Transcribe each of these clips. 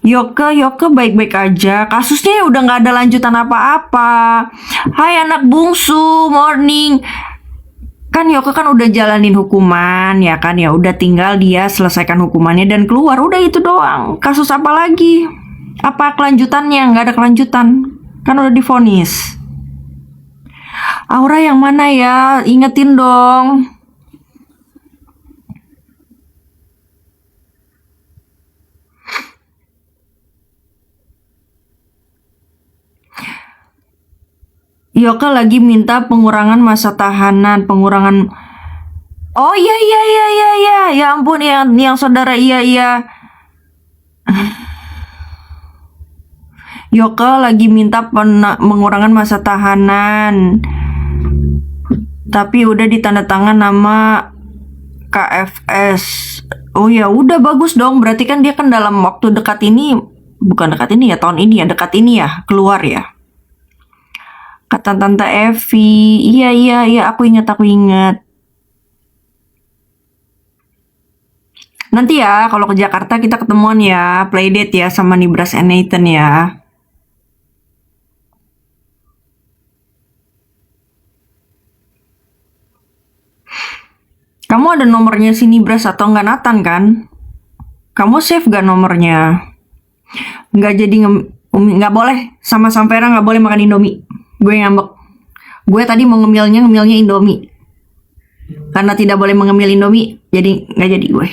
Yoke baik-baik aja. Kasusnya udah nggak ada lanjutan apa-apa. Hai anak bungsu, morning. Kan Yoke kan udah jalanin hukuman, ya kan? Ya udah tinggal dia selesaikan hukumannya dan keluar. Udah itu doang. Kasus apa lagi? Apa kelanjutannya? Nggak ada kelanjutan. Kan udah divonis. Aura yang mana ya? Ingetin dong. Yoka lagi minta pengurangan masa tahanan, pengurangan. Oh iya iya iya iya iya, ya ampun yang saudara iya iya. Yoka lagi minta pengurangan masa tahanan, tapi udah ditandatangan nama KFS. Oh ya udah bagus dong, berarti kan dia kan dalam waktu dekat ini, bukan dekat ini ya, tahun ini ya, dekat ini ya, keluar ya. Kata Tante Evi, iya iya iya, aku ingat aku ingat. Nanti ya kalau ke Jakarta kita ketemuan ya, playdate ya sama Nibras and Nathan ya. Kamu ada nomornya si Nibras atau enggak Nathan kan? Kamu save gak nomornya? Nggak jadi nggak boleh sama Samvera nggak boleh makan Indomie. Gue ngambek. Gue tadi mau ngemilnya Indomie. Karena tidak boleh mengemil Indomie, jadi nggak jadi gue.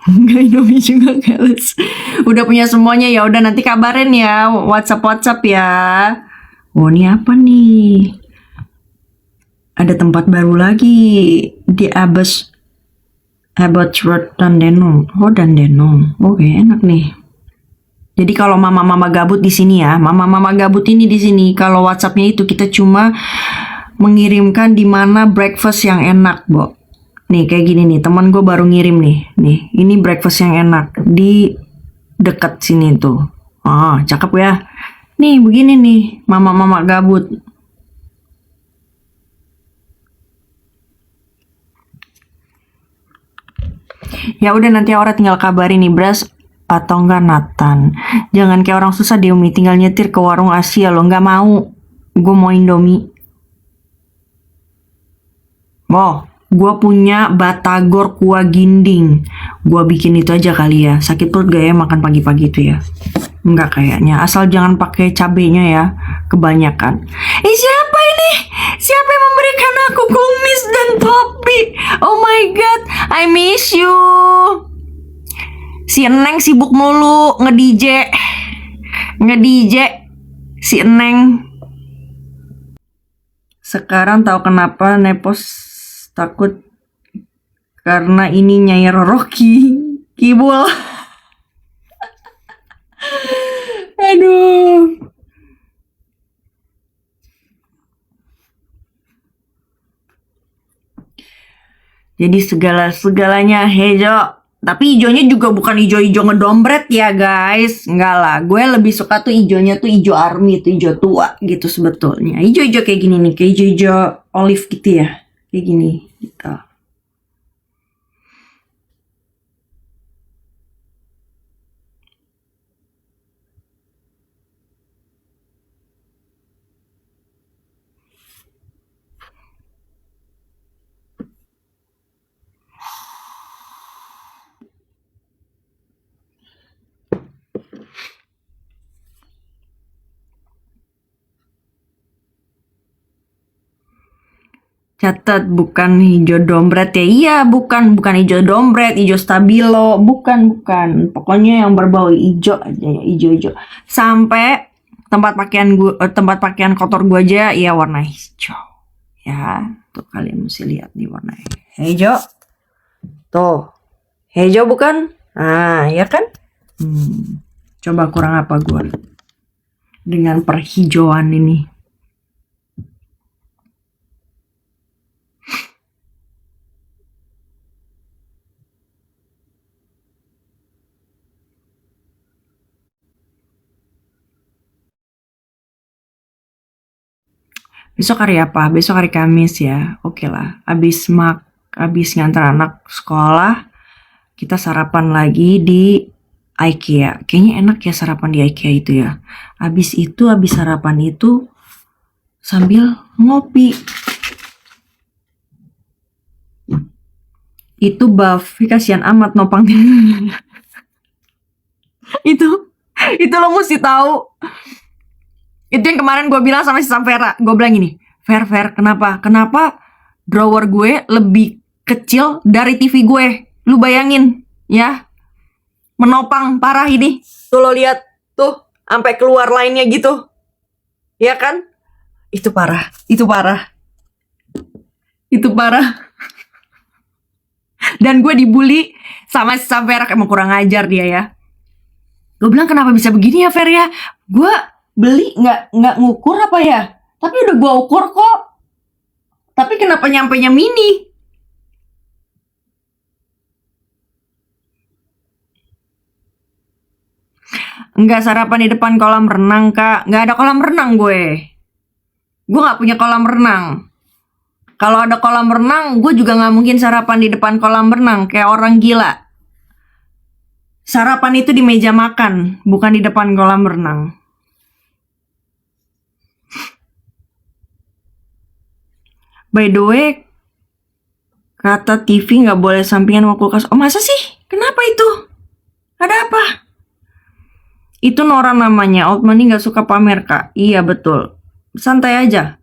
Enggak Indomie juga guys. Udah punya semuanya ya. Udah nanti kabarin ya. WhatsApp ya. Oh ini apa nih? Ada tempat baru lagi di Abbott Road Dandenong. Oh Dandenong. Oke enak nih. Jadi kalau mama-mama gabut di sini ya, mama-mama gabut ini di sini. Kalau WhatsAppnya itu kita cuma mengirimkan di mana breakfast yang enak, Bo. Nih kayak gini nih, teman gue baru ngirim nih. Nih, ini breakfast yang enak di dekat sini tuh. Ah, cakep ya. Nih begini nih, mama-mama gabut. Ya udah nanti Aura tinggal kabarin nih Bras atau enggak Nathan. Jangan kayak orang susah deh Umi tinggal nyetir ke warung Asia lo nggak mau. Gue mau Indomie. Oh, gue punya batagor kuah ginding. Gue bikin itu aja kali ya. Sakit perut gak ya makan pagi-pagi itu ya? Enggak kayaknya. Asal jangan pakai cabenya ya. Kebanyakan. Siapa ini? Siapa yang memberikan aku kumis dan topi? Oh my god, I miss you. Si Eneng sibuk mulu nge-DJ. Nge-DJ si Eneng. Sekarang tahu kenapa Nepos takut karena ini Nyai Roroki Kibul. Aduh. Jadi segala-segalanya hijau. Tapi hijaunya juga bukan hijau-hijau ngedombret ya guys. Enggak lah. Gue lebih suka tuh hijaunya tuh hijau army, tuh hijau tua gitu sebetulnya. Hijau-hijau kayak gini nih. Kayak hijau-hijau olive gitu ya. Kayak gini gitu. Catat bukan hijau dombret ya. Iya, bukan hijau dombret, hijau stabilo, bukan. Pokoknya yang berbau hijau aja ya, hijau-hijau. Sampai tempat pakaian kotor gua aja ya warna hijau. Ya, tuh kalian mesti lihat nih warna hijau. Tuh. Hijau bukan? Ah, ya kan? Coba kurang apa gua dengan perhijauan ini. Besok hari apa? Besok hari Kamis ya. Oke lah. Abis ngantar anak sekolah, kita sarapan lagi di IKEA. Kayaknya enak ya sarapan di IKEA itu ya. Abis sarapan itu sambil ngopi. Itu Buff, kasihan amat nopang. itu itu lo mesti tahu. Itu yang kemarin gue bilang sama si Samvera. Gue bilang gini, Fer, kenapa drawer gue lebih kecil dari TV gue? Lu bayangin ya, menopang parah ini. Tuh lo lihat tuh, sampai keluar lainnya gitu. Ya kan? Itu parah. Dan gue dibully sama si Samvera, emang kurang ajar dia ya. Gue bilang kenapa bisa begini ya Fer ya? Gue beli nggak ngukur apa ya? Tapi udah gue ukur kok. Tapi kenapa nyampenya mini? Enggak sarapan di depan kolam renang kak. Nggak ada kolam renang gue. Gue nggak punya kolam renang. Kalau ada kolam renang, gue juga nggak mungkin sarapan di depan kolam renang kayak orang gila. Sarapan itu di meja makan, bukan di depan kolam renang. By the way, kata TV nggak boleh sampingan sama kulkas. Oh masa sih? Kenapa itu? Ada apa? Itu Nora namanya. Old Money nggak suka pamer kak. Iya betul. Santai aja.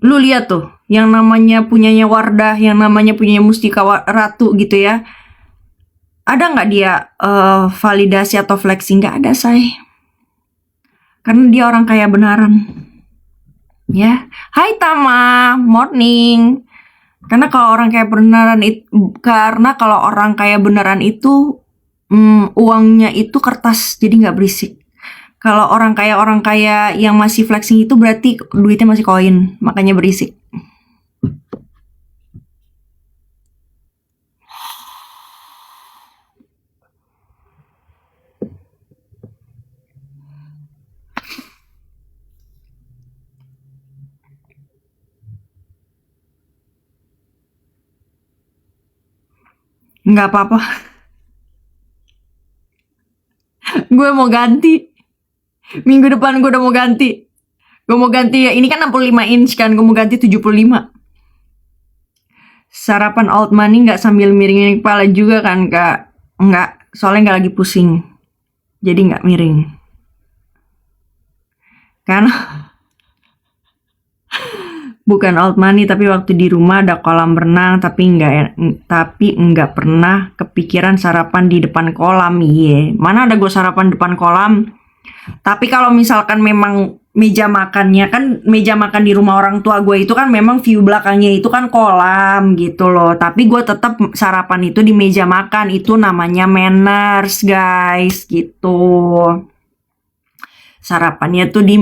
Lu lihat tuh, yang namanya punyanya Wardah, yang namanya punyanya Mustika Ratu gitu ya. Ada nggak dia validasi atau flexing? Nggak ada say. Karena dia orang kaya benaran. Ya, hai Tama, morning. Karena kalau orang kaya beneran itu, uangnya itu kertas, jadi nggak berisik. Kalau orang kaya yang masih flexing itu berarti duitnya masih koin, makanya berisik. Nggak apa-apa. Gue mau ganti. Minggu depan gue udah mau ganti. Gue mau ganti ya. Ini kan 65 inch kan. Gue mau ganti 75. Sarapan Old Money nggak sambil miringin kepala juga kan kak? Nggak. Soalnya nggak lagi pusing. Jadi nggak miring. Karena bukan Old Money, tapi waktu di rumah ada kolam renang, tapi nggak pernah kepikiran sarapan di depan kolam. Iya, mana ada gue sarapan depan kolam. Tapi kalau misalkan memang meja makan di rumah orang tua gue itu kan memang view belakangnya itu kan kolam gitu loh. Tapi gue tetap sarapan itu di meja makan, itu namanya manners guys gitu. Sarapannya tuh di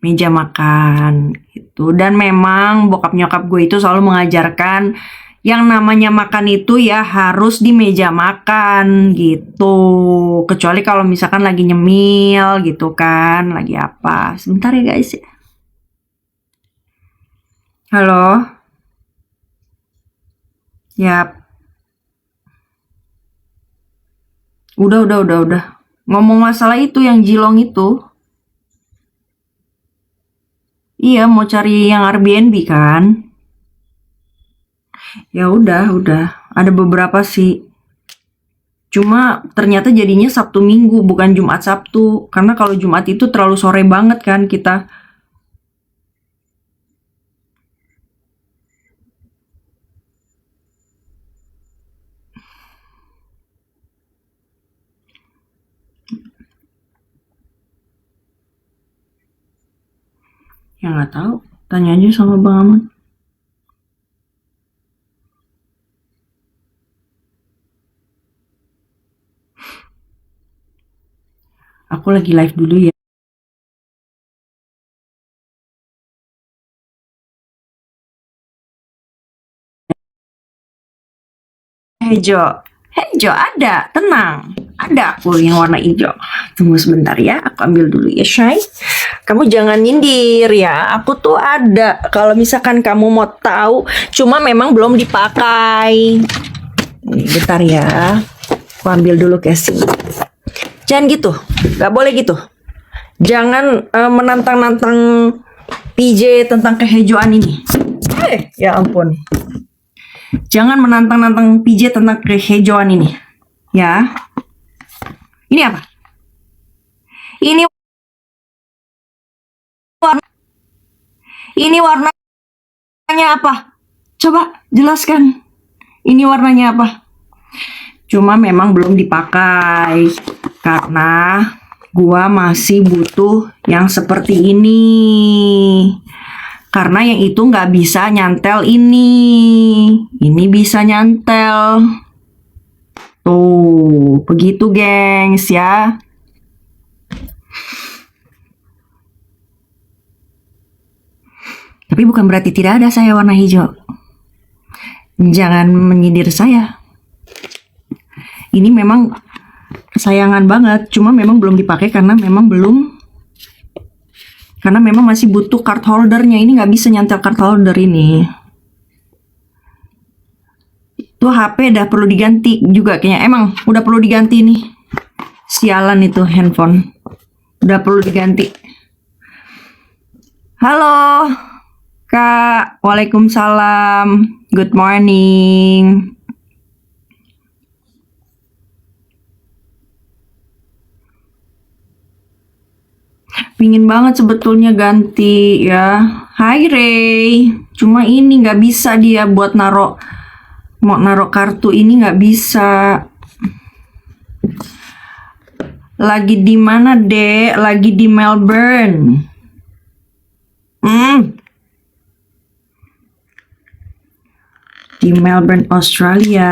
meja makan gitu. Dan memang bokap nyokap gue itu selalu mengajarkan yang namanya makan itu ya harus di meja makan gitu. Kecuali kalau misalkan lagi nyemil gitu kan, lagi apa. Sebentar ya guys. Halo. Yap. Udah. Ngomong masalah itu yang Jilong itu. Iya, mau cari yang Airbnb kan? Ya udah. Ada beberapa sih. Cuma ternyata jadinya Sabtu Minggu, bukan Jumat Sabtu. Karena kalau Jumat itu terlalu sore banget kan kita. Ya nggak tahu. Tanya aja sama Bang Aman. Aku lagi live dulu ya. Hejo ada, tenang. Ada aku yang warna hijau. Tunggu sebentar ya, aku ambil dulu ya, Shay. Kamu jangan nyindir ya. Aku tuh ada. Kalau misalkan kamu mau tahu, cuma memang belum dipakai. Nih, bentar ya. Aku ambil dulu casing. Jangan gitu, nggak boleh gitu. Jangan menantang-nantang PJ tentang kehijauan ini. Ya ampun. Jangan menantang-nantang PJ tentang kehijauan ini. Ya. Ini apa? Ini warna. Ini warnanya apa? Coba jelaskan. Ini warnanya apa? Cuma memang belum dipakai karena gua masih butuh yang seperti ini. Karena yang itu nggak bisa nyantel ini. Ini bisa nyantel. Tuh, begitu gengs ya. Tapi bukan berarti tidak ada saya warna hijau. Jangan menyindir saya. Ini memang kesayangan banget, cuma memang belum dipakai karena memang masih butuh card holdernya. Ini nggak bisa nyantel card holder ini. Tuh HP udah perlu diganti juga kayaknya. Emang udah perlu diganti nih. Sialan itu handphone. Udah perlu diganti. Halo, Kak. Waalaikumsalam. Good morning. Pingin banget sebetulnya ganti ya. Hai Ray. Cuma ini nggak bisa dia buat mau naruh kartu ini nggak bisa. Lagi di mana, Dek? Lagi di Melbourne. Di Melbourne, Australia.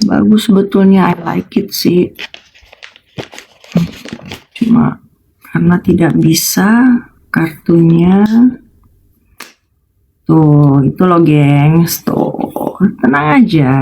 Bagus sebetulnya, I like it sih. Cuma karena tidak bisa kartunya. Tuh, itu loh gengs. Tuh, tenang aja.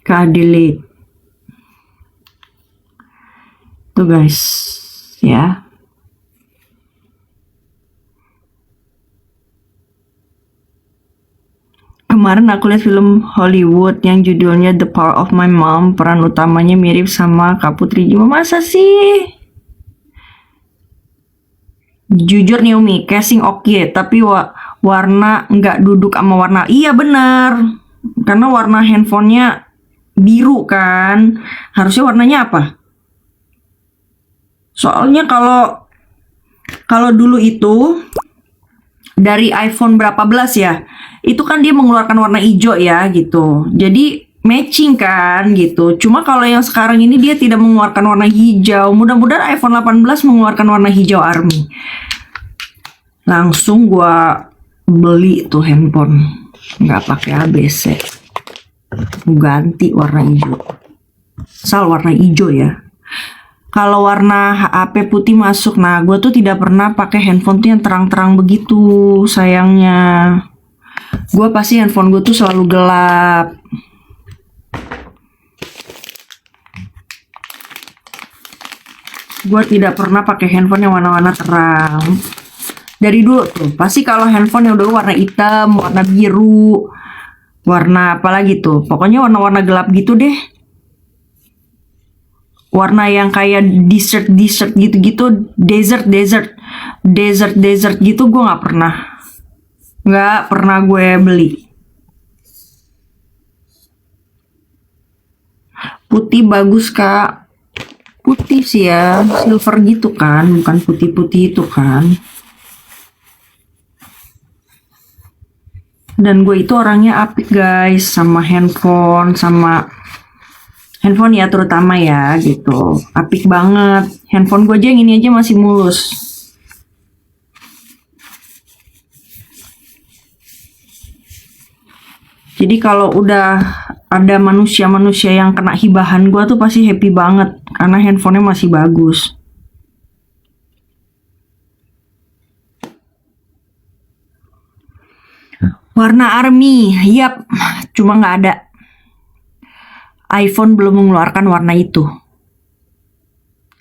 Keadilan. Tuh guys, ya. Kemarin aku lihat film Hollywood yang judulnya The Power of My Mom. Peran utamanya mirip sama Kak Putri Jima. Masa sih? Jujur nih Umi, casing oke, tapi warna nggak duduk sama warna. Iya benar, karena warna handphonenya biru kan. Harusnya warnanya apa? Soalnya kalau dulu itu dari iPhone berapa belas ya, itu kan dia mengeluarkan warna hijau ya gitu. Jadi matching kan gitu. Cuma kalau yang sekarang ini dia tidak mengeluarkan warna hijau. Mudah-mudahan iPhone 18 mengeluarkan warna hijau army. Langsung gua beli tuh handphone, nggak pakai ABC. Ganti warna hijau. Asal warna hijau ya. Kalau warna HP putih masuk, nah gue tuh tidak pernah pakai handphone tuh yang terang-terang begitu, sayangnya. Gue pasti handphone gue tuh selalu gelap. Gue tidak pernah pakai handphone yang warna-warna terang. Dari dulu tuh, pasti kalau handphone yang dulu warna hitam, warna biru, warna apa lagi tuh, pokoknya warna-warna gelap gitu deh. Warna yang kayak desert gitu-gitu, desert gitu gue nggak pernah gue beli. Putih bagus Kak, putih sih ya, silver gitu kan, bukan putih-putih itu kan. Dan gue itu orangnya apik guys, sama handphone ya terutama ya gitu, apik banget. Handphone gue aja yang ini aja masih mulus. Jadi kalau udah ada manusia-manusia yang kena hibahan gue tuh pasti happy banget karena handphonenya masih bagus. Warna army, yap, cuma nggak ada. iPhone belum mengeluarkan warna itu.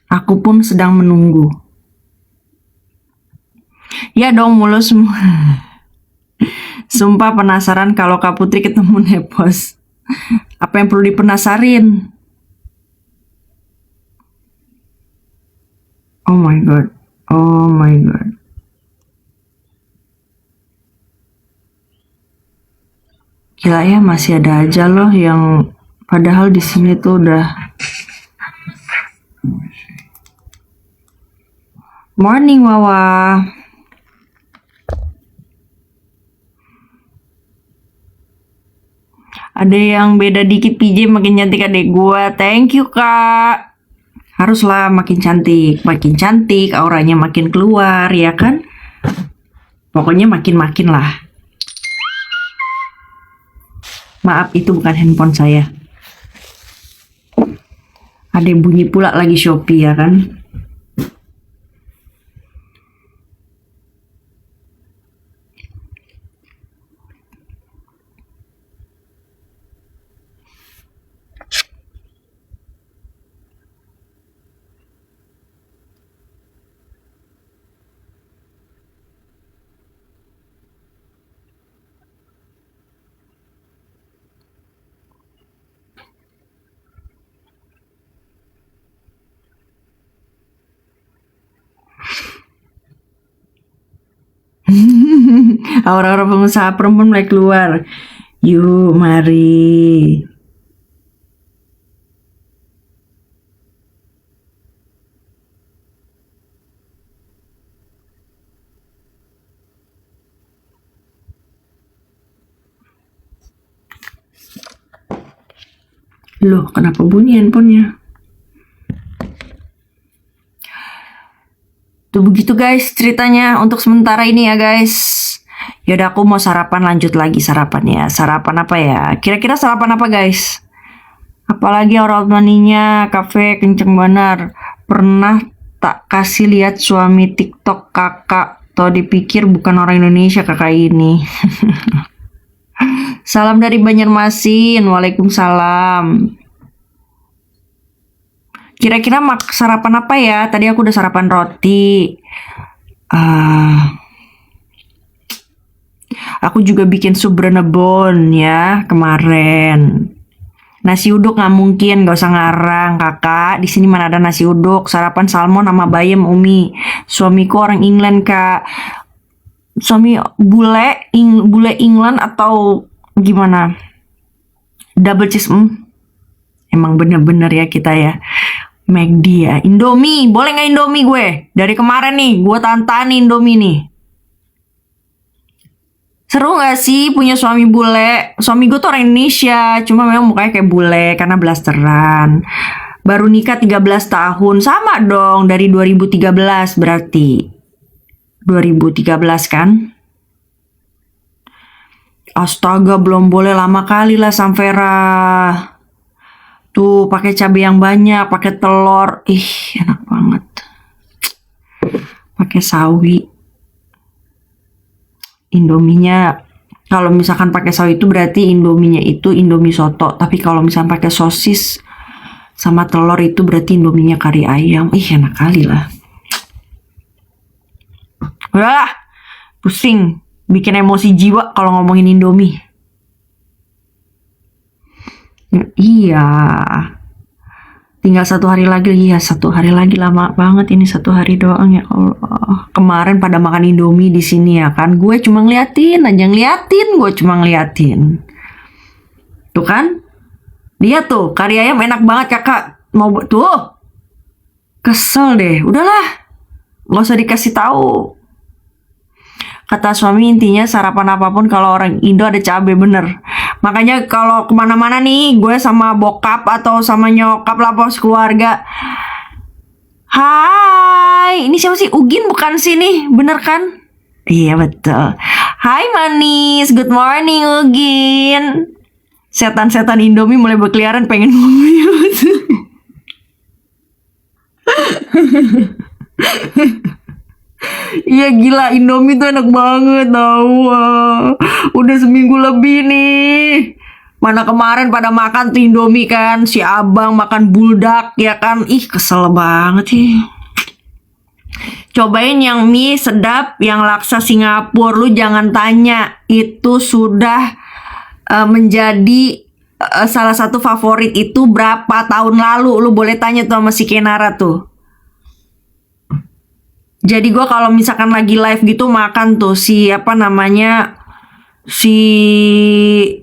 Aku pun sedang menunggu. Ya dong, mulus semua. Sumpah penasaran kalau Kak Putri ketemu Nepos. Apa yang perlu dipenasarin? Oh my god. Oh my god. Gila ya, masih ada aja loh yang padahal di sini tuh udah. Morning Wawa. Ada yang beda dikit PJ makin cantik adek gua. Thank you kak. Haruslah makin cantik, auranya makin keluar ya kan? Pokoknya makin lah. Maaf itu bukan handphone saya. Ada yang bunyi pula lagi Shopee ya kan? Orang-orang pengusaha perempuan mulai keluar. Yuk, mari. Loh, kenapa bunyi handphonenya? Tuh begitu guys ceritanya untuk sementara ini ya guys. Yaudah aku mau sarapan, lanjut lagi sarapannya. Sarapan apa ya? Kira-kira sarapan apa guys? Apalagi orang maninya kafe kenceng benar. Pernah tak kasih lihat suami TikTok kakak. Atau dipikir bukan orang Indonesia kakak ini. Salam dari Banjarmasin. Waalaikumsalam. Kira-kira sarapan apa ya? Tadi aku udah sarapan roti. Aku juga bikin sup Brenebon ya kemarin. Nasi uduk nggak mungkin, nggak usah ngarang kakak. Di sini mana ada nasi uduk? Sarapan salmon sama bayam Umi. Suamiku orang England kak. Suami bule England atau gimana? Double cheese. Emang bener-bener ya kita ya. McD ya. Indomie, boleh nggak Indomie gue? Dari kemarin nih, gue tantanin Indomie nih. Seru gak sih punya suami bule? Suami gue tuh orang Indonesia, cuma memang mukanya kayak bule karena blasteran. Baru nikah 13 tahun, sama dong dari 2013 berarti. 2013 kan? Astaga, belum boleh lama kali lah Samvera. Tuh pakai cabai yang banyak, pakai telur. Ih, enak banget. Pakai sawi. Indominya kalau misalkan pakai sawi itu berarti Indominya itu Indomie soto, tapi kalau misalkan pakai sosis sama telur itu berarti Indominya kari ayam. Ih, enak kali lah. Udah, pusing, bikin emosi jiwa kalau ngomongin Indomie. Ya, iya. Tinggal 1 hari lagi. Iya, 1 hari lagi, lama banget ini 1 hari doang ya Allah. Kemarin pada makan Indomie di sini ya kan. Gue cuma ngeliatin aja, gue cuma ngeliatin. Tuh kan? Lihat tuh, kari ayam enak banget kakak. Mau tuh. Kesel deh. Udahlah. Gak usah dikasih tahu. Kata suami intinya sarapan apapun kalau orang Indo ada cabai, bener. Makanya kalau kemana-mana nih gue sama bokap atau sama nyokap lah bos keluarga. Hai, ini siapa sih? Ugin bukan sih nih, bener kan? Iya betul. Hai manis, good morning Ugin. Setan-setan Indomie mulai berkeliaran pengen ngomong. Iya gila, Indomie tuh enak banget tau. Udah seminggu lebih nih. Mana kemarin pada makan tuh Indomie kan, si abang makan buldak ya kan. Ih kesel banget sih. Cobain yang mie sedap, yang laksa Singapura. Lu jangan tanya, itu sudah menjadi salah satu favorit itu berapa tahun lalu. Lu boleh tanya tuh sama si Kenara tuh. Jadi gue kalau misalkan lagi live gitu makan tuh si apa namanya, si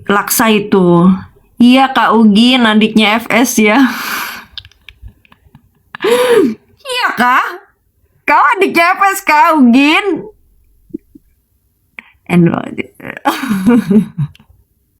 laksa itu. Iya Kak Ugin, adiknya FS ya. Iya Kak, kau adiknya FS Kak Ugin. And